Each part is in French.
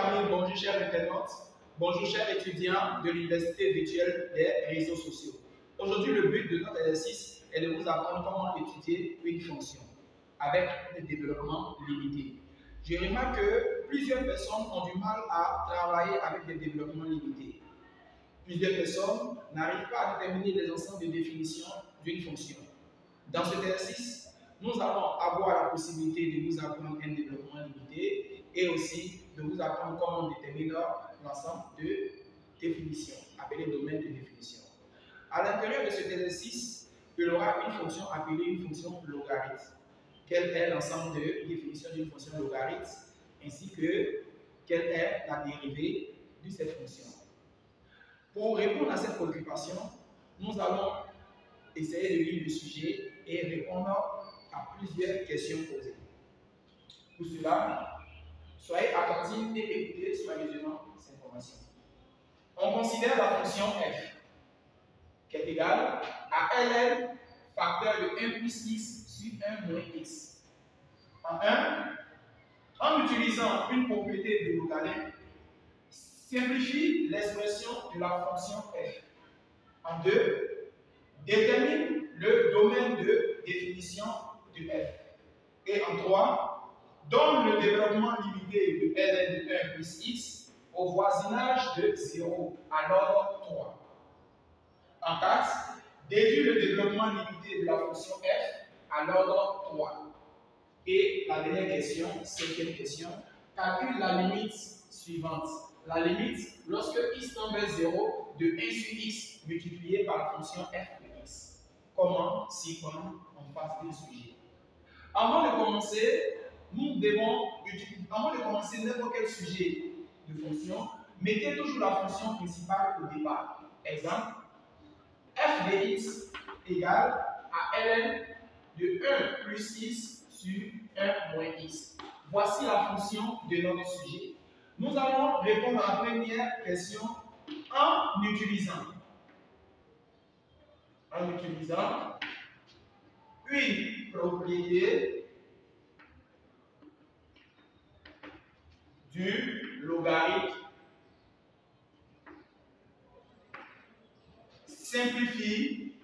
amis, bonjour chers internautes, bonjour chers étudiants de l'Université virtuelle des réseaux sociaux. Aujourd'hui, le but de notre exercice est de vous apprendre comment étudier une fonction avec des développements limités. Je remarque que plusieurs personnes ont du mal à travailler avec des développements limités. Plusieurs personnes n'arrivent pas à déterminer les ensembles de définition d'une fonction. Dans cet exercice, nous allons avoir la possibilité de vous apprendre un développement limité et aussi de vous apprendre comment on détermine l'ensemble de définitions, appelé domaine de définition. À l'intérieur de cet exercice, il y aura une fonction appelée une fonction logarithme. Quel est l'ensemble de définition d'une fonction logarithme, ainsi que quelle est la dérivée de cette fonction. Pour répondre à cette préoccupation, nous allons essayer de lire le sujet et répondre à plusieurs questions posées. Pour cela, soyez attentifs et écoutez soigneusement ces informations. On considère la fonction f qui est égale à ln facteur de 1 plus x sur 1 moins x. En 1, en utilisant une propriété de logarithme, simplifie l'expression de la fonction f. En 2, détermine le domaine de définition de f. Et en 3, donne le développement limité de ln de 1 plus x au voisinage de 0 à l'ordre 3. En 4, déduit le développement limité de la fonction f à l'ordre 3. Et la dernière question, cinquième question, calcule la limite suivante. La limite lorsque x tend vers 0 de 1 sur x multiplié par la fonction f de x. Comment s'y prendre en face du sujet? Avant de commencer, avant de commencer n'importe quel sujet de fonction, mettez toujours la fonction principale au départ. Exemple, f de x égale à ln de 1 plus x sur 1 moins x. Voici la fonction de notre sujet. Nous allons répondre à la première question en utilisant une propriété du logarithme simplifie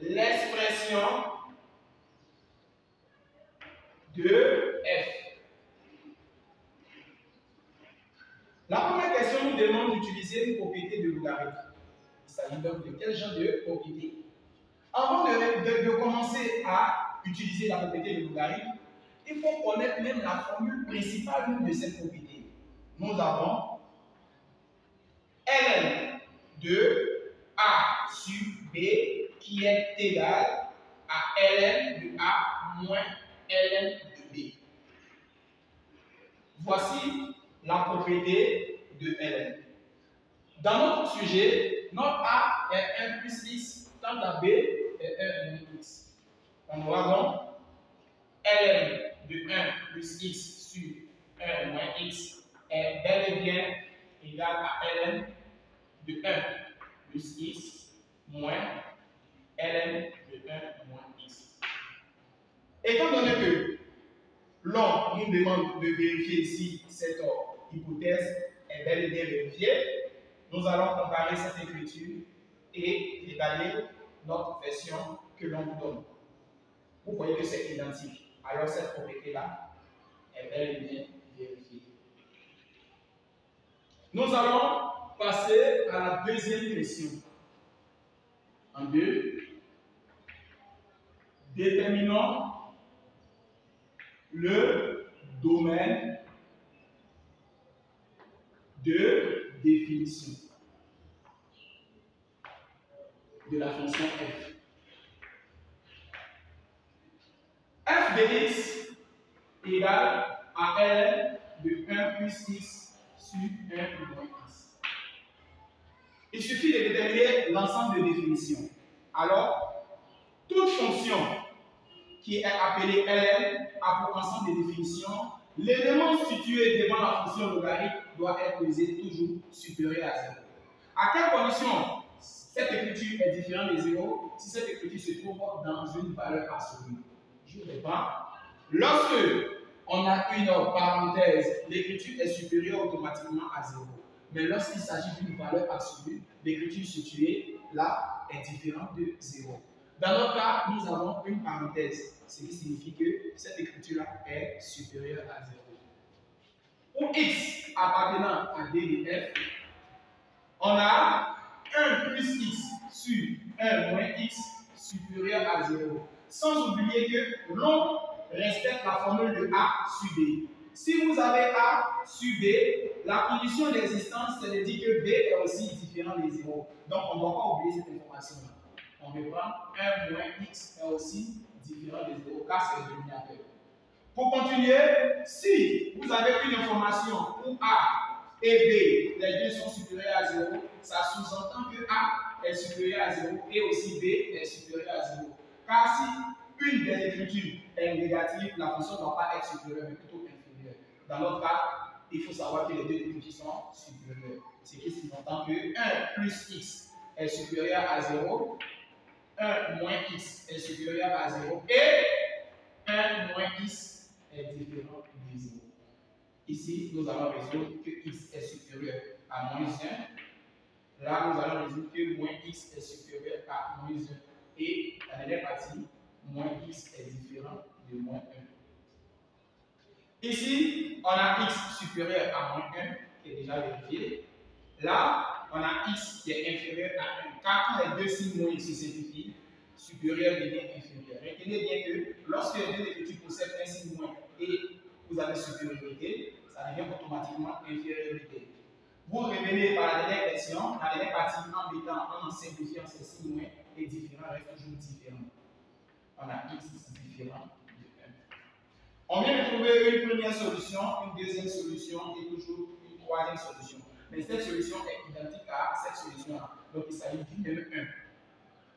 l'expression de f. La première question nous demande d'utiliser une propriété de logarithme. Il s'agit donc de quel genre de propriété? Avant de commencer à utiliser la propriété de logarithme, il faut connaître même la formule principale de cette propriété. Nous avons ln de a sur b qui est égal à ln de a moins ln de b. Voici la propriété de ln. Dans notre sujet, notre a est 1 plus x, tant à b est 1 moins x. On aura donc ln de 1 plus x sur 1 moins x est bel et bien égal à ln de 1 plus x moins ln de 1 moins x. Étant donné que l'on nous demande de vérifier si cette hypothèse est bel et bien vérifiée, nous allons comparer cette écriture et évaluer notre version que l'on nous donne. Vous voyez que c'est identique. Alors cette propriété-là est bel et bien vérifiée. Nous allons passer à la deuxième question. En 2, déterminons le domaine de définition de la fonction f. f de x égale à ln de 1 plus x sur 1 moins x. Il suffit de déterminer l'ensemble de définitions. Alors, toute fonction qui est appelée ln a pour ensemble de définitions, l'élément situé devant la fonction logarithme doit être pesé toujours supérieur à 0. À quelle condition cette écriture est différente de 0? Si cette écriture se trouve dans une valeur absolue. Je ne sais pas. Lorsque on a une parenthèse, l'écriture est supérieure automatiquement à 0. Mais lorsqu'il s'agit d'une valeur absolue, l'écriture située là est différente de 0. Dans notre cas, nous avons une parenthèse, ce qui signifie que cette écriture-là est supérieure à 0. Pour x appartenant à D de F, on a 1 plus x sur 1 moins x supérieur à 0. Sans oublier que l'on respecte la formule de A sur B. Si vous avez A sur B, la condition d'existence, c'est de dire que B est aussi différent de 0. Donc, on ne doit pas oublier cette information-là. On reprend 1 moins x est aussi différent de 0 car c'est le dénominateur. Pour continuer, si vous avez une information où A et B, les deux sont supérieurs à 0, ça sous-entend que A est supérieur à 0 et aussi B est supérieur à 0. Car si une des écritures est négative, la fonction ne doit pas être supérieure, mais plutôt inférieure. Dans notre cas, il faut savoir que les deux écritures sont supérieures. Ce qui sous-entend que 1 plus x est supérieur à 0, 1 moins x est supérieur à 0 et 1 moins x est différent de 0. Ici, nous allons résoudre que x est supérieur à moins 1. Là, nous allons résoudre que moins x est supérieur à moins 1. Et la dernière partie, moins x est différent de moins 1. Ici, on a x supérieur à moins 1, qui est déjà vérifié. Là, on a x qui est inférieur à 1. Car quand les deux signes moins se simplifient, supérieur devient inférieur. Retenez bien que lorsque les deux écritures possèdent un signe moins et vous avez supériorité, ça devient automatiquement infériorité. Vous revenez par la dernière question, la dernière partie en simplifiant ces signes moins et différent reste toujours différent. On a x différent de 1. On vient de trouver une première solution, une deuxième solution et toujours une troisième solution. Mais cette solution est identique à cette solution-là. Donc il s'agit du même 1.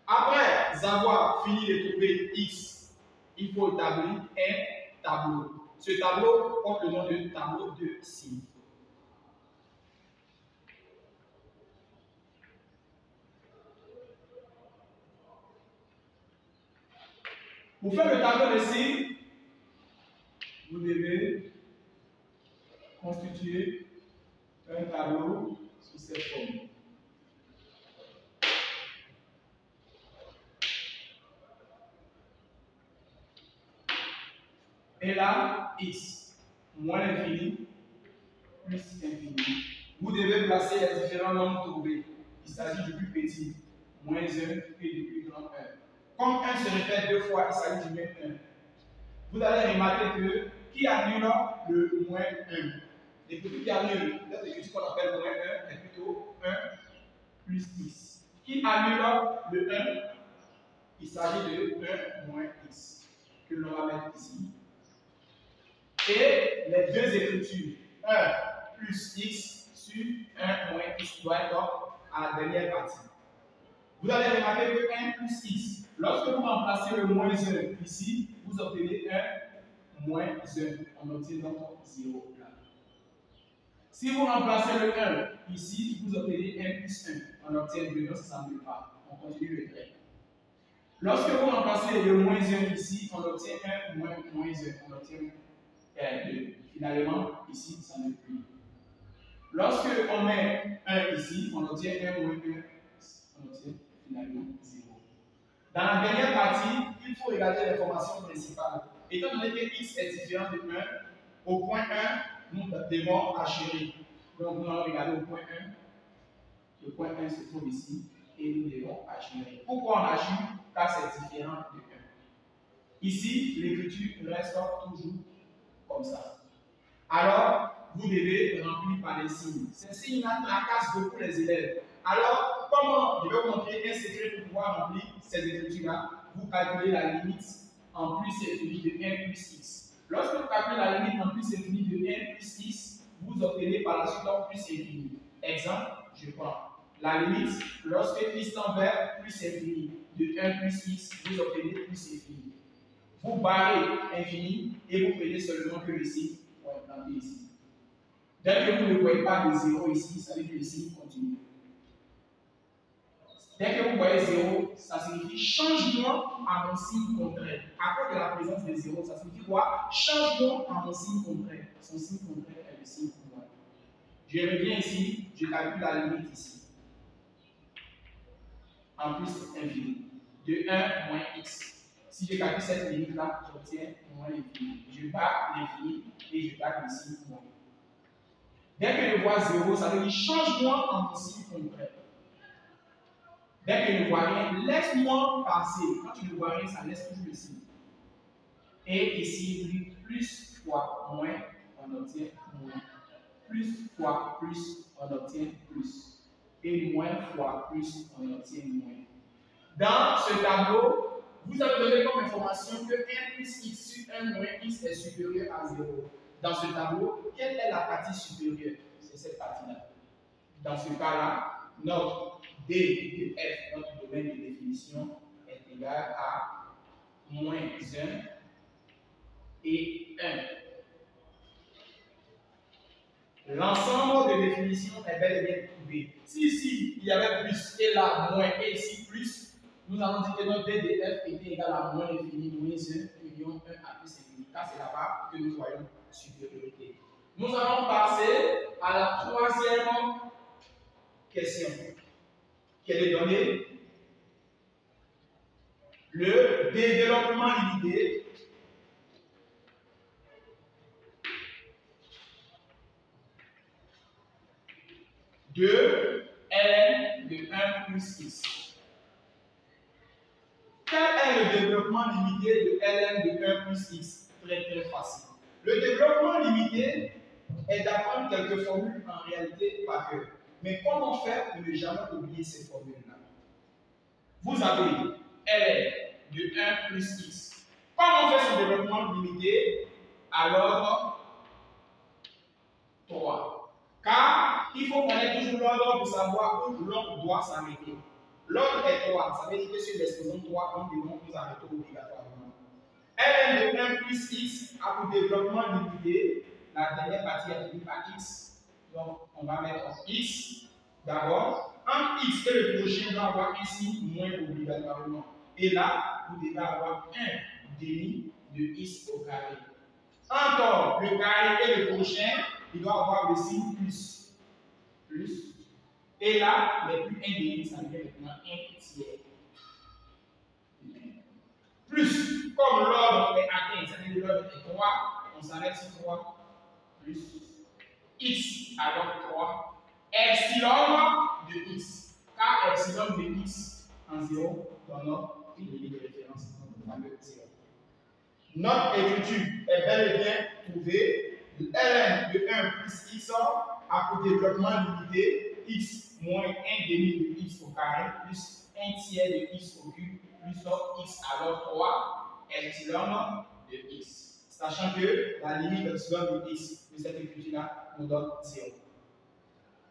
Après avoir fini de trouver x, il faut établir un tableau. Ce tableau porte le nom de tableau de signes. Pour faire le tableau de signes, vous devez constituer un tableau sous cette forme. Et là, x moins l'infini plus infini. Vous devez placer les différents nombres trouvés. Il s'agit du plus petit, moins 1, et du plus grand 1. Comme 1 se répète deux fois, il s'agit du même 1. Vous allez remarquer que qui annule le moins 1. L'écriture qui annule, l'écriture qu'on appelle moins 1 est plutôt 1 plus x. Qui annule le 1, il s'agit de 1 moins x, que l'on va mettre ici. Et les deux écritures, 1 plus x sur 1 moins x, doit être à la dernière partie. Vous allez remarquer que 1 plus x, lorsque vous remplacez le moins 1 ici, vous obtenez 1 moins 1. On obtient donc 0 là. Si vous remplacez le 1 ici, vous obtenez 1 plus 1. On obtient 2, donc ça ne s'annule pas. On continue le trait. Lorsque vous remplacez le moins 1 ici, on obtient 1 moins 1. On obtient 2. Finalement, ici, ça ne plus. Lorsque on met 1 ici, on obtient 1 moins 1. On obtient finalement 0. Dans la dernière partie, il faut regarder l'information principale. Étant donné que x est différent de 1, au point 1, nous devons achérer. Donc nous allons regarder au point 1. Le point 1 se trouve ici et nous devons achérer. Pourquoi on achète? Car c'est différent de 1. Ici, l'écriture reste toujours comme ça. Alors, vous devez remplir par des signes. Ces signes-là tracassent beaucoup les élèves. Alors, comment je vais vous montrer un secret pour pouvoir remplir ces écritures-là? Vous calculez la limite en plus infini de 1 plus x. Lorsque vous calculez la limite en plus infini de 1 plus x, vous obtenez par la suite en plus infini. Exemple, je prends la limite lorsque x tend vers plus infini de 1 plus x, vous obtenez plus infini. Vous barrez infini et vous prenez seulement que le signe pour implanter ici. Dès que vous ne voyez pas de 0 ici, ça veut dire que le signe continue. Dès que vous voyez 0, ça signifie changement à mon signe contraire. À cause de la présence de 0, ça signifie quoi? Changement à mon signe contraire. Son signe contraire est le signe moins. Je reviens ici, je calcule la limite ici. En plus infini. De 1 moins x. Si je calcule cette limite-là, j'obtiens moins l'infini. Je bats l'infini et je bats le signe moins. Dès que je vois 0, ça veut dire changement à mon signe contraire. Dès que je ne vois rien, laisse-moi passer. Quand tu ne vois rien, ça laisse toujours le signe. Et ici, plus fois moins, on obtient moins. Plus fois plus, on obtient plus. Et moins fois plus, on obtient moins. Dans ce tableau, vous avez donné comme information que 1 plus x sur 1 moins x est supérieur à 0. Dans ce tableau, quelle est la partie supérieure? C'est cette partie-là. Dans ce cas-là, notre D de f, notre domaine de définition, est égal à moins 1 et 1. L'ensemble de définition est bel et bien trouvé. Si ici, il y avait plus et là moins et ici plus, nous allons dire que notre D de f était égal à moins l'infini, moins 1 union 1 à plus infini. Car c'est là-bas que nous voyons supériorité. Nous allons passer à la troisième question. Quelle est donnée? Le développement limité de ln de 1 plus x. Quel est le développement limité de ln de 1 plus x? Très facile. Le développement limité est d'apprendre quelques formules en réalité par cœur. Mais comment faire pour ne jamais oublier ces formules-là? Vous avez ln de 1 plus x. Comment on fait ce développement limité? Alors, 3. Car il faut connaître toujours l'ordre pour savoir où l'ordre doit s'arrêter. L'ordre est 3. Ça veut dire que sur l'expression 3, on devrait nous arrêter obligatoirement. ln de 1 plus x a pour développement limité. La dernière partie est finie par x. Donc, on va mettre x d'abord. Entre x et le prochain, doit avoir ici moins obligatoirement. Et là, vous devez avoir 1 demi de x au carré. Encore, le carré et le prochain, il doit avoir le signe plus. Plus. Et là, les plus 1 demi, ça devient maintenant 1 tiers. Plus, comme l'ordre est atteint, ça veut dire que l'ordre est 3, on s'arrête sur 3. Plus x, alors 3, epsilon de x, car epsilon de x en 0 donne une limite de référence, notre fameux 0. Notre écriture est bel et bien trouvée. ln de 1 plus x a pour développement limité x moins 1 demi de x au carré plus 1 tiers de x au cube plus x alors 3 epsilon de x. Sachant que la limite epsilon de x de cette écriture-là nous donne 0.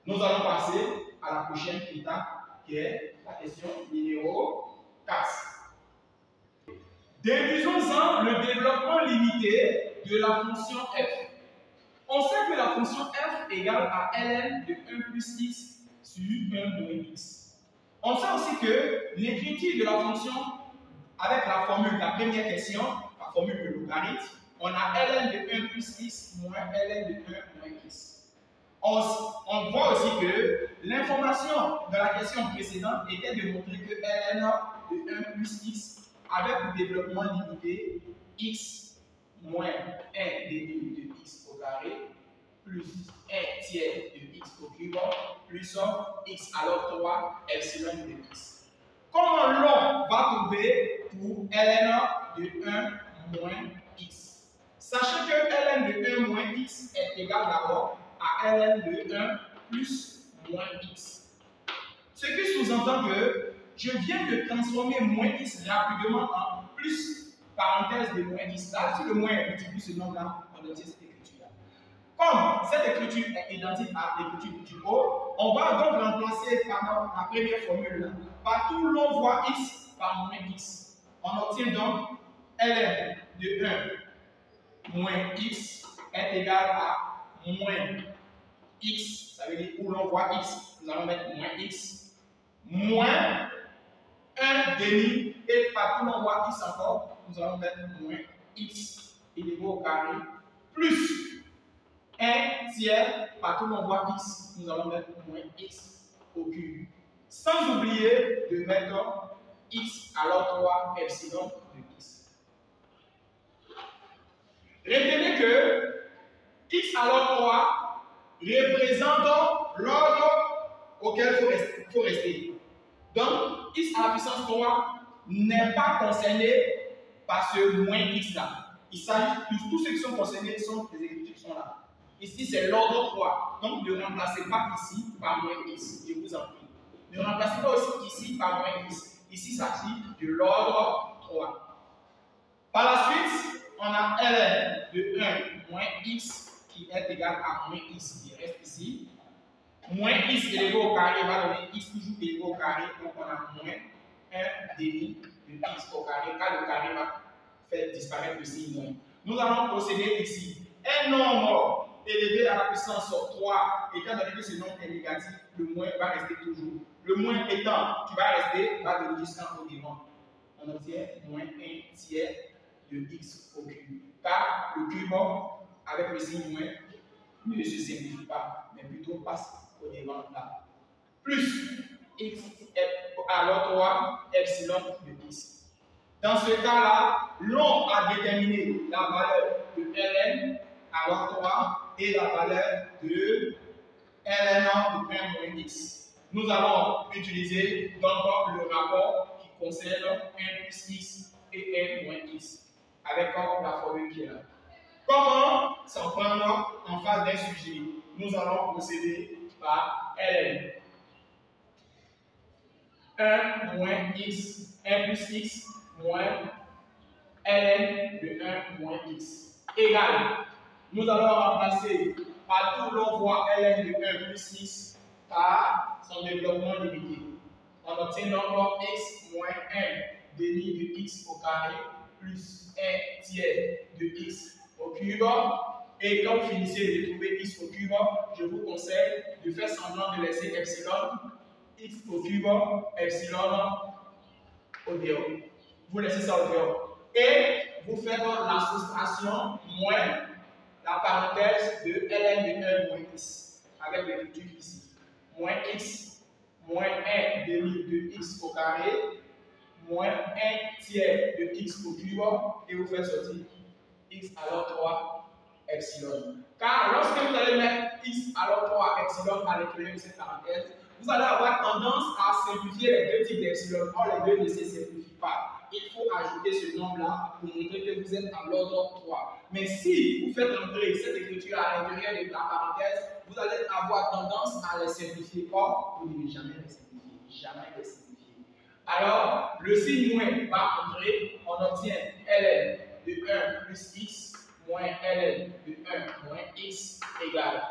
Nous allons passer à la prochaine étape qui est la question numéro 4. Déduisons-en le développement limité de la fonction f. On sait que la fonction f égale à ln de 1 plus x sur 1 moins x. On sait aussi que l'écriture de la fonction avec la formule, la première question, la formule de logarithme, on a ln de 1 plus x moins ln de 1 moins x. On voit aussi que l'information de la question précédente était de montrer que ln de 1 plus x avait pour développement limité x moins 1 demi de x au carré plus 1 tiers de x au cube plus x alors 3 epsilon de x. Comment l'on va trouver pour ln de 1 moins x? Sachez que ln de 1 moins x est égal d'abord à ln de 1 plus moins x. Ce qui sous-entend que je viens de transformer moins x rapidement en plus parenthèse de moins x. Là, si le moins est multiplié ce nombre-là, on obtient cette écriture-là. Comme cette écriture est identique à l'écriture du haut, on va donc remplacer par la première formule-là. Partout où l'on voit x par moins x, on obtient donc ln de 1 moins x est égal à moins x, ça veut dire où l'on voit x, nous allons mettre moins x, moins 1 demi, et partout on voit x encore, nous allons mettre moins x est égal au carré, plus 1 tiers, partout on voit x, nous allons mettre moins x au cube. Sans oublier de mettre x à l'autre 3 epsilon de x. Retenez que x à l'autre 3 représente l'ordre auquel il faut rester. Donc, x à la puissance 3 n'est pas concerné par ce moins x là. Il s'agit de tous ceux qui sont concernés, les écritures qui sont là. Ici, c'est l'ordre 3. Donc, ne remplacez pas ici par moins x. Je vous en prie. Ne remplacez pas aussi ici par moins x. Ici, ça s'agit de l'ordre 3. Par la suite, on a ln de 1 moins x qui est égal à moins x qui reste ici. Moins x élevé au carré va donner x toujours élevé au carré. Donc, on a moins 1 demi de x au carré, car le carré va faire disparaître le signe moins. Nous allons procéder ici. Un nombre élevé à la puissance 3, étant donné que ce nombre est négatif, le moins va rester toujours. Le moins étant qui va rester, va venir jusqu'en au devant. On obtient moins 1 tiers de x au cube. Car le cube, avec le signe moins, ne se simplifie pas, mais plutôt passe au devant là. Plus x alors 3 epsilon de x. Dans ce cas-là, l'on a déterminé la valeur de ln alors 3 et la valeur de ln de 1 moins x. Nous allons utiliser donc le rapport qui concerne 1 plus x et 1 moins x avec la formule qui est là. Comment s'en prendre en face d'un sujet? Nous allons procéder par ln. 1 moins x, 1 plus x moins ln de 1 moins x égale. Nous allons remplacer partout où l'on voit ln de 1 plus x par son développement limité. On obtient donc x moins 1 demi de x au carré plus 1 tiers de x au cube. Et quand vous finissez de trouver x au cube, je vous conseille de faire semblant de laisser epsilon, x au cube, epsilon au dehors. Vous laissez ça au dehors. Et vous faites la soustraction moins la parenthèse de ln de 1 moins x avec l'écriture ici. Moins x moins 1 demi de x au carré moins 1 tiers de x au cube et vous faites sortir x alors 3 epsilon. Car lorsque vous allez mettre x alors 3 epsilon à l'intérieur de cette parenthèse, vous allez avoir tendance à simplifier les deux types d'epsilon. Or, les deux ne se simplifient pas. Il faut ajouter ce nombre-là pour montrer que vous êtes à l'ordre 3. Mais si vous faites entrer cette écriture à l'intérieur de la parenthèse, vous allez avoir tendance à les simplifier. Or, vous ne devez jamais les simplifier. Jamais les simplifier. Alors, le signe moins va entrer. On obtient ln de 1 plus x moins ln de 1 moins x égale.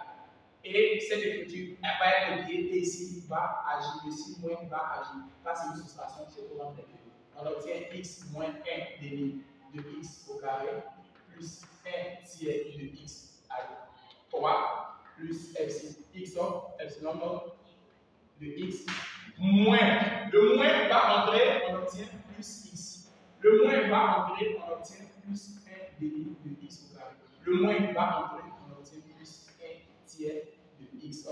Et cette écriture va être oubliée et ici va agir. Le signe moins va agir. Car c'est une soustraction, c'est pour l'enlever. On obtient x moins 1 demi de x au carré plus 1 tiers de x à 3 plus epsilon de x moins. Le moins va entrer, on obtient plus x. Le moins va entrer, on obtient plus 1 demi de x au carré. Le moins va entrer, on obtient plus 1 tiers de x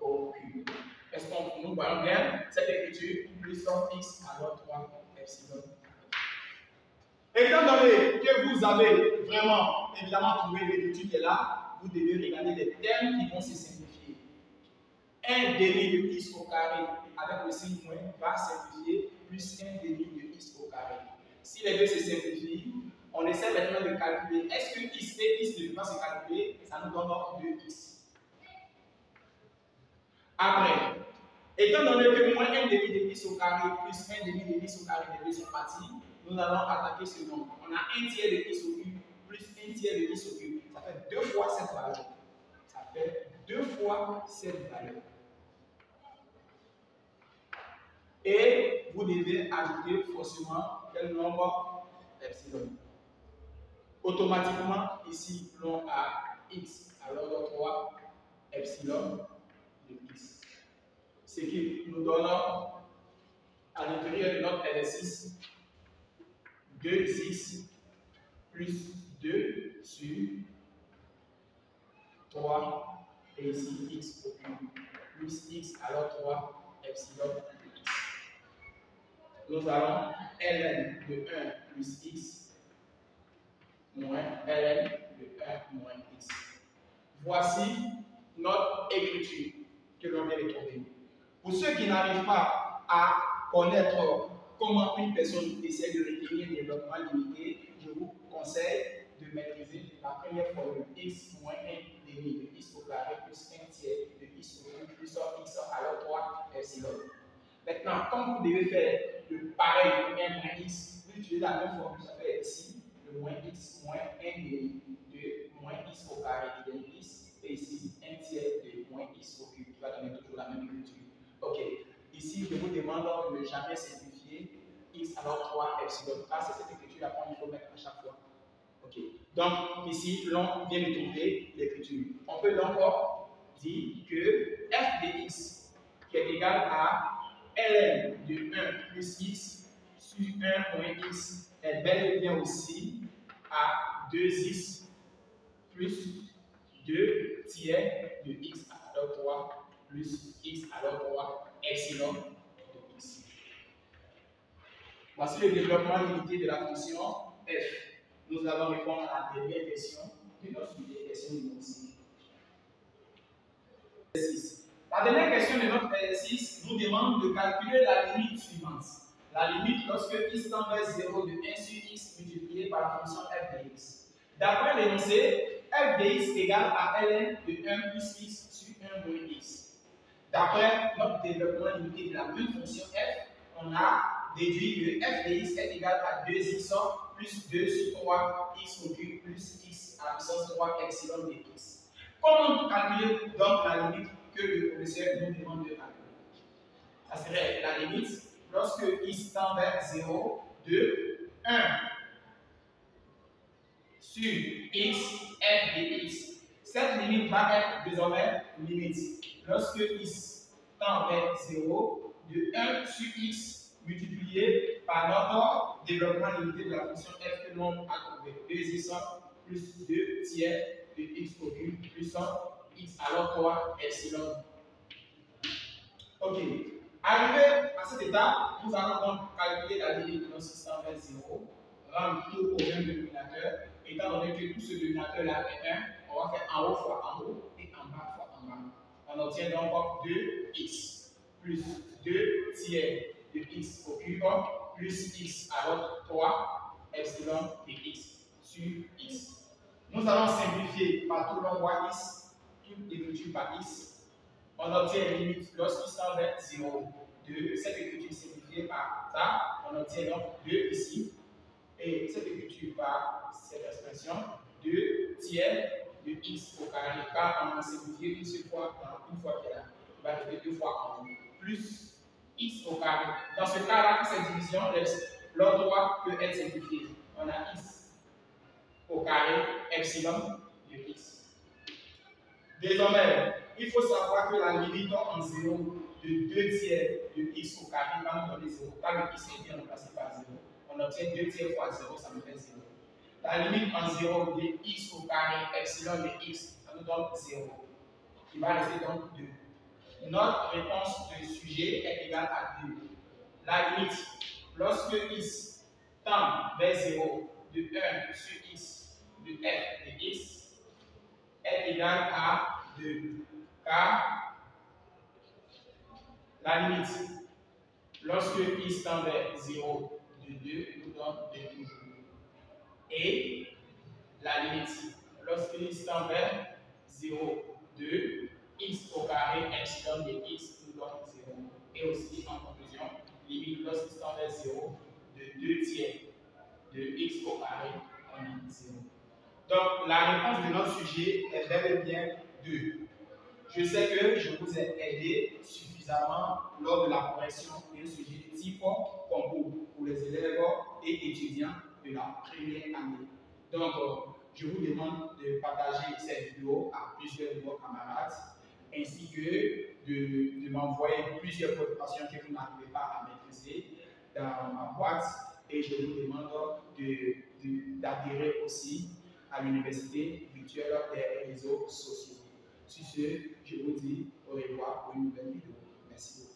au cube. Est-ce que nous voyons bien cette écriture plus x alors 3 epsilon? Étant donné que vous avez vraiment évidemment trouvé l'écriture qui est là, vous devez regarder les termes qui vont se simplifier. 1 demi de x au carré avec le signe moins va simplifier plus 1 demi de x au carré. Si les deux se simplifient, on essaie maintenant de calculer. Est-ce que x et x ne peuvent pas se calculer? Ça nous donne 2x. Après, étant donné que moins 1 demi de x au carré plus 1 demi de x au carré, les deux sont partis, nous allons attaquer ce nombre. On a 1 tiers de x au cube plus 1 tiers de x au cube. Ça fait 2 fois cette valeur. Ça fait 2 fois cette valeur. Et vous devez ajouter forcément quel nombre? Epsilon. Automatiquement, ici, l'on a x à l'ordre 3 epsilon de x. Ce qui nous donne à l'intérieur de notre exercice 2x plus 2 sur 3 et ici x au cube plus x alors 3 epsilon x. Nous avons ln de 1 plus x moins ln de 1 moins x. Voici notre écriture que l'on vient de trouver. Pour ceux qui n'arrivent pas à connaître comment une personne essaie de retenir le développement limité, je vous conseille de maîtriser la première formule x moins 1 demi de x au carré plus 1 tiers de x au cube plus x alors 3 epsilon. Maintenant, comme vous devez faire le pareil pour 1 moins x, vous utilisez la même formule, ça fait ici le moins x moins 1 demi de moins x au carré qui donne x, et ici 1 tiers de moins x au cube qui va donner toujours la même écriture. Ok, ici je vous demande de ne jamais simplifier x alors 3 epsilon, car c'est cette écriture là qu'il faut mettre à chaque fois. Ok, donc ici l'on vient de trouver l'écriture. On peut donc dire que f de x qui est égal à ln de 1 plus x sur 1 moins x est bel et bien aussi à 2x plus 2 tiers de x alors 3 plus x alors 3 epsilon de x. Voici le développement limité de la fonction f. Nous allons répondre à la dernière question de notre sujet, question numéro 6. La dernière question de notre exercice nous demande de calculer la limite suivante. La limite lorsque x tend vers 0 de 1 sur x multiplié par la fonction f de x. D'après l'énoncé, f de x égale à ln de 1 plus x sur 1 moins x. D'après notre développement limité de la même fonction f, on a déduit que f de x est égal à 2x plus 2 sur 3 x au cube plus x à la puissance 3 epsilon de x. Comment calculer donc la limite que le professeur nous demande de calculer? Ça serait la limite lorsque x tend vers 0 de 1 sur x f de x. Cette limite va être désormais limite lorsque x tend vers 0 de 1 sur x multiplié par notre développement limité de la fonction f que l'on a trouvé. 2x plus 2 tiers de x au cube plus 1 x alors 3 epsilon. Ok. Arrivé à cette étape, nous allons donc calculer la limite de notre système vers 0, rendre tout au même dénominateur. Étant donné que tout ce dénominateur-là est 1, on va faire en haut fois en haut et en bas fois en bas. On obtient donc 2x plus 2 tiers de x au cube plus x alors 3 epsilon de x sur x. Nous allons simplifier par tout long voie x, toute écriture par x. On obtient la limite lorsqu'il tend vers 0 de cette écriture simplifiée par ça. On obtient donc 2 ici. Et cette écriture par cette expression 2 tiers de x au carré. Car on a simplifié une seule fois, une fois qu'il va rester 2 fois en haut. Plus x au carré. Dans ce cas-là, cette division, l'ordre droit peut être simplifié. On a x au carré epsilon de x. Désormais, il faut savoir que la limite en 0 de 2 tiers de x au carré va nous donner 0. Car le x est bien remplacé par 0. On obtient 2 tiers fois 0, ça nous fait 0. La limite en 0 de x au carré epsilon de x, ça nous donne 0. Il va rester donc 2. Notre réponse de sujet est égale à 2. La limite, lorsque x tend vers 0 de 1 sur x de f de x est égale à 2. Car la limite, lorsque x tend vers 0 de 2, nous donne 2 toujours. Et la limite, lorsque x tend vers 0 de x au carré epsilon de x nous donne 0. Et aussi, en conclusion, limite lorsqu'il tend vers 0 de 2 tiers de x au carré, on a 0. Donc, la réponse de notre sujet est bel et bien 2. Je sais que je vous ai aidé suffisamment lors de la correction d'un sujet type concours pour les élèves et étudiants de la première année. Donc, je vous demande de partager cette vidéo à plusieurs de vos camarades ainsi que de m'envoyer plusieurs préoccupations que vous n'arrivez pas à maîtriser dans ma boîte et je vous demande d'adhérer aussi à l'université virtuelle des réseaux sociaux. Sur ce, je vous dis au revoir pour une nouvelle vidéo. Merci beaucoup.